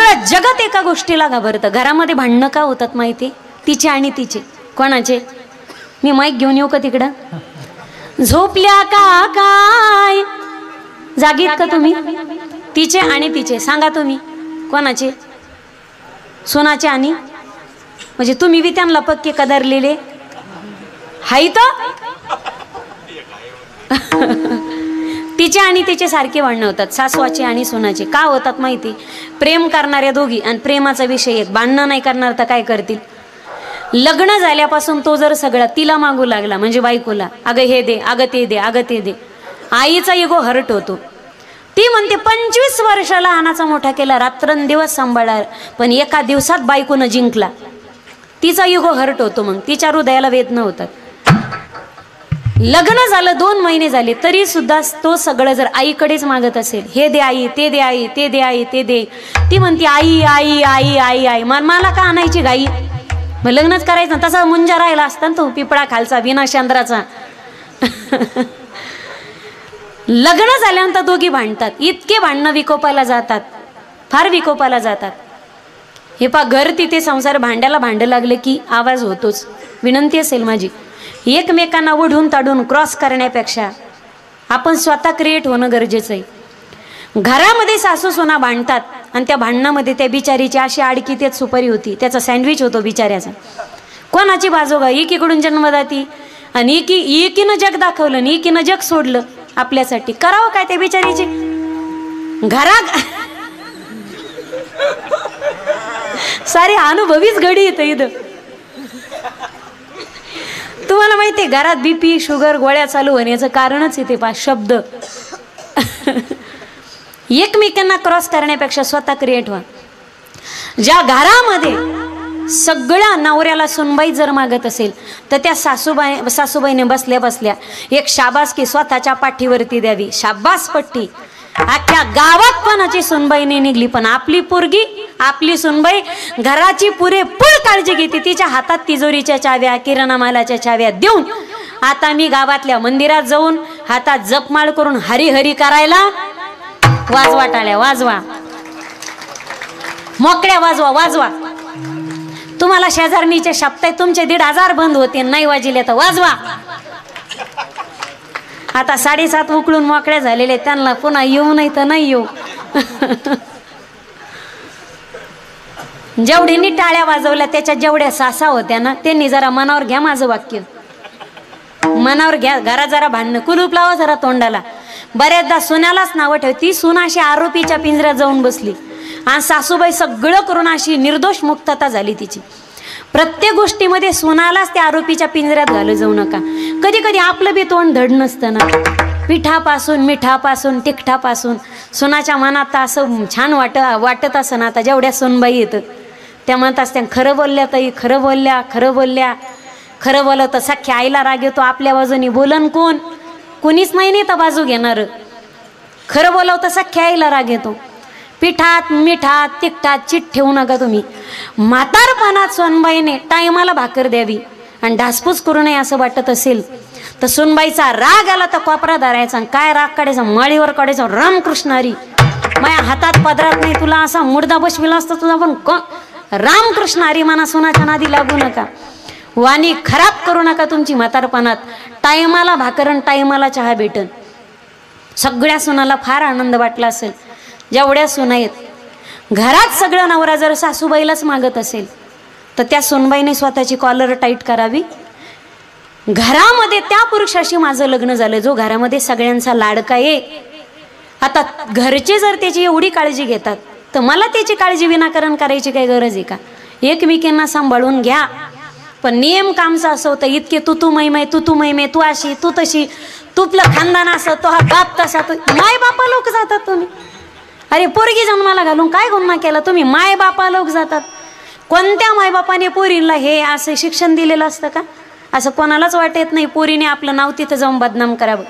सगळं जगत एका गोष्टीला घाबरतं. घरामध्ये भांडणं का होतात माहिती? तिचे आणि तिचे. कोणाचे? मी माईक घेऊन येऊ का तिकडं? झोपल्या का काय? जागीत का तुम्ही? तिचे आणि तिचे. सांगा तुम्ही कोणाचे? सोनाचे आणि म्हणजे तुम्ही बी त्यांना पक्के कदरलेले हाय तर तिचे आणि तिचे सारखे भांडणं होतात. सासवाचे आणि सोनाचे का होतात माहिती? प्रेम करणाऱ्या दोघी आणि प्रेमाचा विषय एक. भांडणं नाही करणार तर काय करतील? लग्न झाल्यापासून तो जर सगळा तिला मागू लागला म्हणजे बायकोला, अगं हे दे, अगं ते दे, अगं ते दे, आईचा इगो हर्ट होतो. ती म्हणते 25 वर्ष लहानाचा मोठा केला, रात्रंदिवस सांभाळला, पण एका दिवसात बायकोनं जिंकला. तिचा इगो हर्ट होतो. मग तिच्या हृदयाला वेदना होतात. लग्न झालं 2 महिने झाले तरी सुद्धा तो सगळं जर आईकडेच मागत असेल, हे दे आई, ते दे आई, ते दे आई, ते दे, ती म्हणते आई आई आई आई आई, मला का आणायची घाई? मग लग्नच करायचं. तसा मुंजा राहिला असता तो पिपळा खालचा विना चंद्राचा. लग्न झाल्यानंतर दोघी भांडतात. इतके भांडणं विकोपाला जातात, फार विकोपाला जातात. हे पा घर तिथे संसार भांड्याला भांड लागले की आवाज होतोच. विनंती असेल माझी, एकमेकांना ओढून ताडून क्रॉस करण्यापेक्षा आपण स्वतः क्रिएट होणं गरजेचं आहे. घरामध्ये सासू सोना भांडतात आणि त्या भांडणामध्ये त्या बिचारीची अशी आडकी तेच सुपारी होती, त्याचा सँडविच होतो बिचाऱ्याचा. कोणाची बाजू गा? एकीकडून जन्मदाती आणि एकीनं जग दाखवलं आणि एकीनं जग सोडलं आपल्यासाठी. करावं काय त्या बिचारीची? घरात सारे अनुभवीच घडी येतं इथं. तुम्हाला माहिती आहे घरात बीपी शुगर गोळ्या चालू होण्याचं कारणच इथे पा शब्द. एकमेकांना क्रॉस करण्यापेक्षा स्वतः क्रिएट व्हा. ज्या घरामध्ये सगळ्या नवऱ्याला सुनबाई जर मागत असेल तर त्या सासूबाईने बसल्या बसल्या एक शाबासकी स्वतःच्या पाठीवरती द्यावी. शाबास पट्टी. अख्ख्या गावात कोणाची सुनबाईने निघली पण आपली पोरगी, आपली सुनबाई घराची पुरेपूर काळजी घेते. तिच्या हातात तिजोरीच्या चाव्या, किराणा मालाच्या चाव्या देऊन आता मी गावातल्या मंदिरात जाऊन हातात जपमाळ करून हरी हरी करायला. वाजवा टाळ्या, वाजवा, मोकळ्या वाजवा, वाजवा. तुम्हाला शेजारणीचे शब्द तुमचे 1,500 बंद होते, नाही वाजले तर वाजवा. आता 7:30 उकळून मोकळ्या झालेले त्यांना पुन्हा येऊ नाही तर नाही येऊ. जेवढ्यांनी टाळ्या वाजवल्या त्याच्या जेवढ्या सासा होत्या ना, त्यांनी जरा मनावर घ्या माझं वाक्य, मनावर घ्या. घरात जरा भांडणं, कुलूप लावा जरा तोंडाला. बऱ्याचदा सुनालाच नावं ठेवती. सून अशी आरोपीच्या पिंजऱ्यात जाऊन बसली आणि सासूबाई सगळं करून अशी निर्दोष मुक्तता झाली तिची. प्रत्येक गोष्टीमध्ये सुनालाच त्या आरोपीच्या पिंजऱ्यात घालू जाऊ नका. कधी कधी आपलं बी तोंड धड नसतं ना. पिठापासून मिठापासून तिखटापासून सुनाच्या मनात असं छान वाटत असं ना. आता जेवढ्या सुनबाई येतं त्या म्हणत असत्या खरं बोलल्या ताई, खरं बोलल्या, खरं बोलल्या. खरं बोललं तर सख्या आईला राग येतो. आपल्या बाजूनी बोलन कोण? कुणीच नाही तर बाजू घेणार. खरं बोलावं तर सख्या आईला राग येतो. पिठात मिठात तिखटात चिट ठेवू नका तुम्ही. म्हातारपणात सोनबाईने टायमाला भाकर द्यावी आणि ढासपूस करू नये असं वाटत असेल तर सुनबाईचा राग आला तर कोपरा धरायचा. काय राग काढायचा? माळीवर काढायचा. रामकृष्णारी माझ्या हातात पदरात नाही, तुला असा मुर्दा बसविला असता तुझा पण रामकृष्ण हरी म्हणा. सोनाच्या नादी लागू नका. वाणी खराब करू नका तुमची म्हातारपणात. टायमाला भाकर आणि टायमाला चहा भेटन. सगळ्या सुनाला फार आनंद वाटला असेल जेवढ्या सुना आहेत. घरात सगळं नवरा जर सासूबाईलाच मागत असेल तर त्या सुनबाईने स्वतःची कॉलर टाईट करावी. घरामध्ये त्या पुरुषाशी माझं लग्न झालं जो घरामध्ये सगळ्यांचा लाडका आहे. आता घरचे जर त्याची एवढी काळजी घेतात तर मला त्याची काळजी विनाकारण करायची काही गरज आहे का? एकमेकांना सांभाळून घ्या. पण नियम कामचा असं होतं इतके तू मै तू मै तू अशी तू तशी, तुपलं खानदान असं, तो हा बाप तसा. तो माय बापा लोक जातात तुम्ही. अरे पोरगी जन्माला घालून काय गुन्हा केला तुम्ही? माय बापा लोक जातात. कोणत्या मायबापाने पोरीला हे असं शिक्षण दिलेलं असतं का? असं कोणालाच वाटत नाही पोरीने आपलं नाव तिथं जाऊन बदनाम करावं.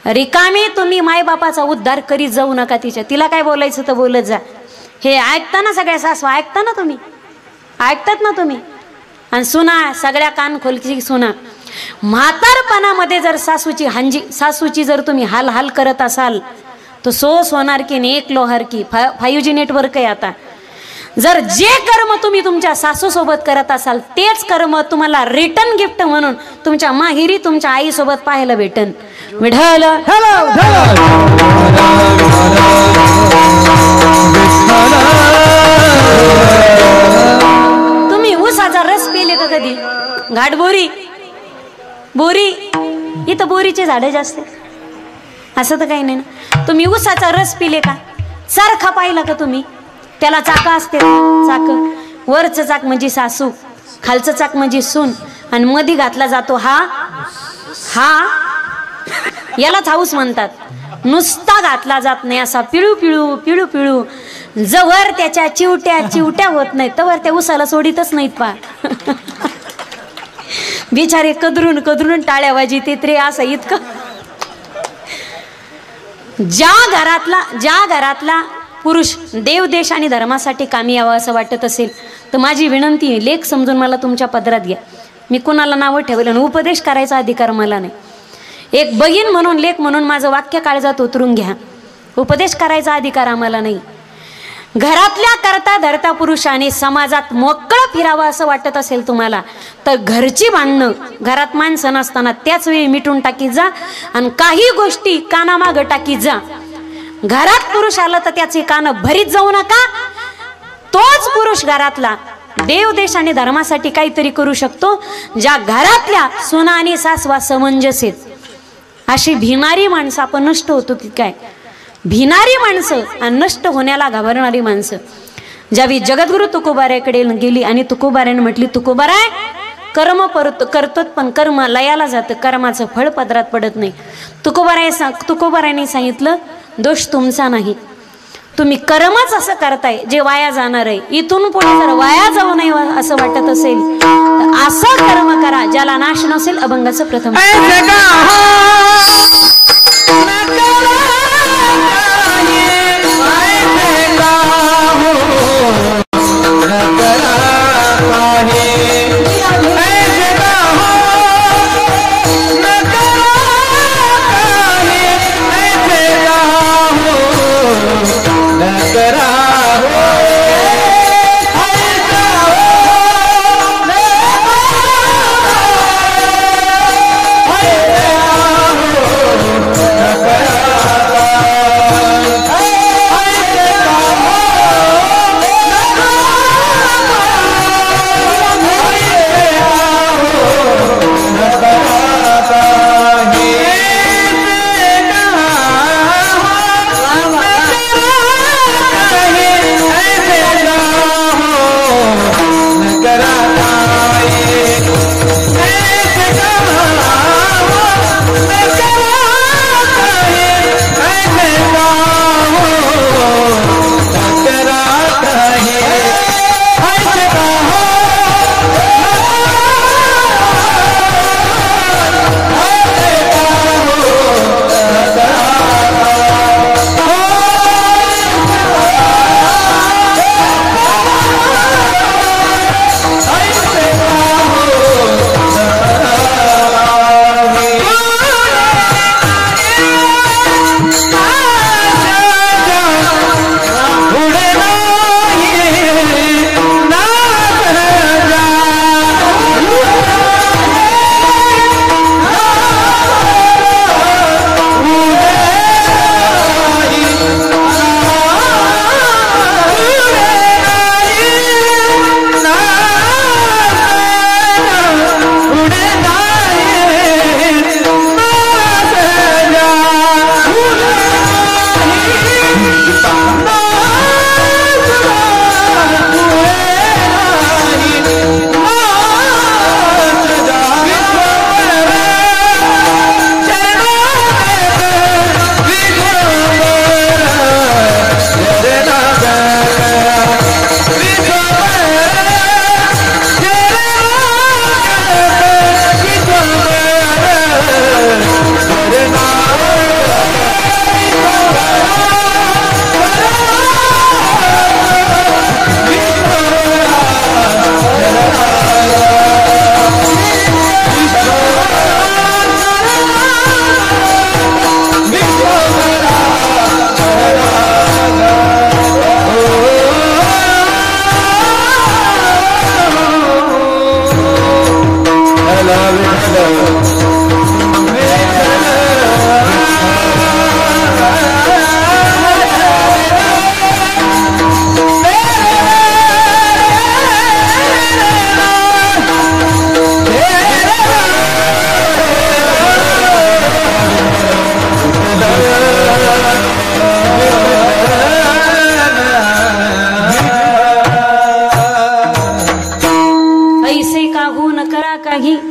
रिकामी तुम्ही मायबापाचा उद्धार करीत जाऊ नका. तिला काय बोलायचं तर बोलत जा. हे ऐकताना सगळ्या सासू ऐकता ना तुम्ही, ऐकतात ना तुम्ही. आणि सुना सगळ्या कान खोलची सुना. म्हातारपणामध्ये जर सासूची जर तुम्ही हाल हाल करत असाल तर सोस होणार की नाही एक लोहार की. 5G नेटवर्क आहे आता. जर जे कर्म तुम्ही तुमच्या सासू सोबत करत असाल तेच कर्म तुम्हाला रिटर्न गिफ्ट म्हणून तुमच्या माहेरी तुमच्या आई सोबत पाहायला भेटन. विठ्ठल तुम्ही ऊसाचा रस पिले का कधी? घाटबोरी बोरी इथं बोरीचे झाडं जास्त असं तर काही नाही ना. तुम्ही ऊसाचा रस पिले का? चरखा पाहिला का तुम्ही? त्याला चाका असते. चाक वरचं चाक म्हणजे सासू, खालचं चाक म्हणजे सून आणि मध्ये घातला जातो हा यालाच हाऊस म्हणतात. नुसता घातला जात नाही असा पिळू पिळू पिळू पिळू जवळ त्याच्या चिवट्या होत नाही तवर त्या उसाला सोडीतच नाहीत पा. बिचारे कदरून टाळ्या ते तरी असं इतकं. ज्या घरातला पुरुष देव देश आणि धर्मासाठी कामी यावं असं वाटत असेल तर माझी विनंती आहे, लेख समजून मला तुमच्या पदरात घ्या. मी कुणाला नावं ठेवलं आणि उपदेश करायचा अधिकार मला नाही. एक बहीण म्हणून लेख म्हणून माझं वाक्य काळजात उतरून घ्या. उपदेश करायचा अधिकार आम्हाला नाही. घरातल्या करता धरता पुरुषाने समाजात मोकळं फिरावं असं वाटत असेल तुम्हाला तर घरची भांडणं घरात माणसं नसताना त्याच वेळी मिटून टाकी जा आणि काही गोष्टी कानामागं टाकी जा. घरात पुरुष आला तर त्याचे कान भरीत जाऊ नका. तोच पुरुष घरातला देव देश आणि धर्मासाठी काहीतरी करू शकतो. ज्या घरातल्या सुना आणि सासवा समंजस आहेत अशी भिणारी माणसं आपण नष्ट होतो की काय? भिणारी माणसं आणि नष्ट होण्याला घाबरणारी माणसं. ज्यावेळी जगद्गुरु तुकोबाऱ्याकडे गेली आणि तुकोबाऱ्याने म्हटली, तुकोबाराय कर्म करतो पण कर्म लयाला जातं, कर्माचं फळ पदरात पडत नाही. तुकोबारायाने सांगितलं, दोष तुमचा नाही, तुम्ही कर्मच असं करताय जे वाया जाणार आहे. इथून पुढे जर वाया जाऊ नये असं वाटत असेल तर असं कर्म करा ज्याला नाश नसेल. अभंगाचं प्रथम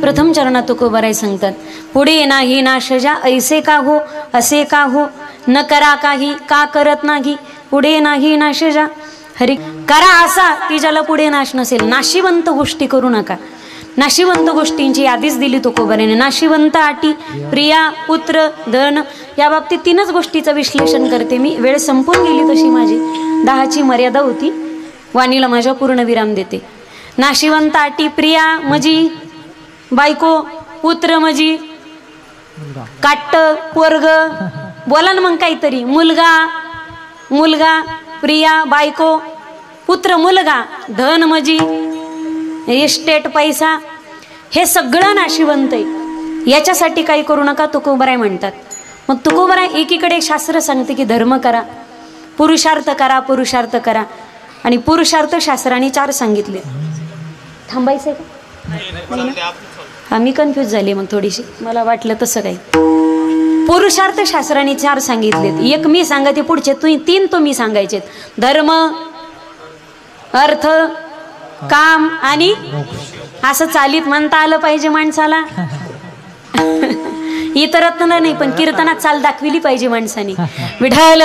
प्रथम चरणात तुकोबाराय सांगतात, पुढे नाही नाशजा ऐसे का हो, असे का हो, न करा काही का करत नाही, पुढे नाही नाशजा. हरी करा असा की ज्याला पुढे नाश नसेल. नाशिवंत गोष्टी करू नका. नाशिवंत गोष्टींची यादीच दिली तुकोबाराने. नाशिवंत अटी, प्रिया, पुत्र, धन, या बाबतीत 3च गोष्टीचं विश्लेषण करते मी. वेळ संपून गेली तशी माझी, 10ची मर्यादा होती. वाणीला माझ्या पूर्ण विराम देते. नाशिवंत अटी, प्रिया मजी बायको, पुत्र मजी काट्ट पोरग, बोला ना मग काहीतरी, मुलगा मुलगा, प्रिया बायको, पुत्र मुलगा, धन मजी इस्टेट पैसा, हे सगळं नाशिवंत आहे. याच्यासाठी काही करू नका तुकोबाराय म्हणतात. मग तुकोबाराय एकीकडे शास्त्र सांगते की धर्म करा, पुरुषार्थ करा, पुरुषार्थ करा. आणि पुरुषार्थ शास्त्राने 4 सांगितले. थांबायचंय का? हा मी कन्फ्यूज झाली मग थोडीशी, मला वाटलं तसं काही. पुरुषार्थ शास्त्राने 4 सांगितलेत. एक मी सांगते, पुढचे 3 तुम्ही सांगायचेत. धर्म, अर्थ, काम आणि असं चालीत म्हणता आलं पाहिजे माणसाला. इतरत्र नाही पण कीर्तनात चाल दाखविली पाहिजे माणसाने. विठाल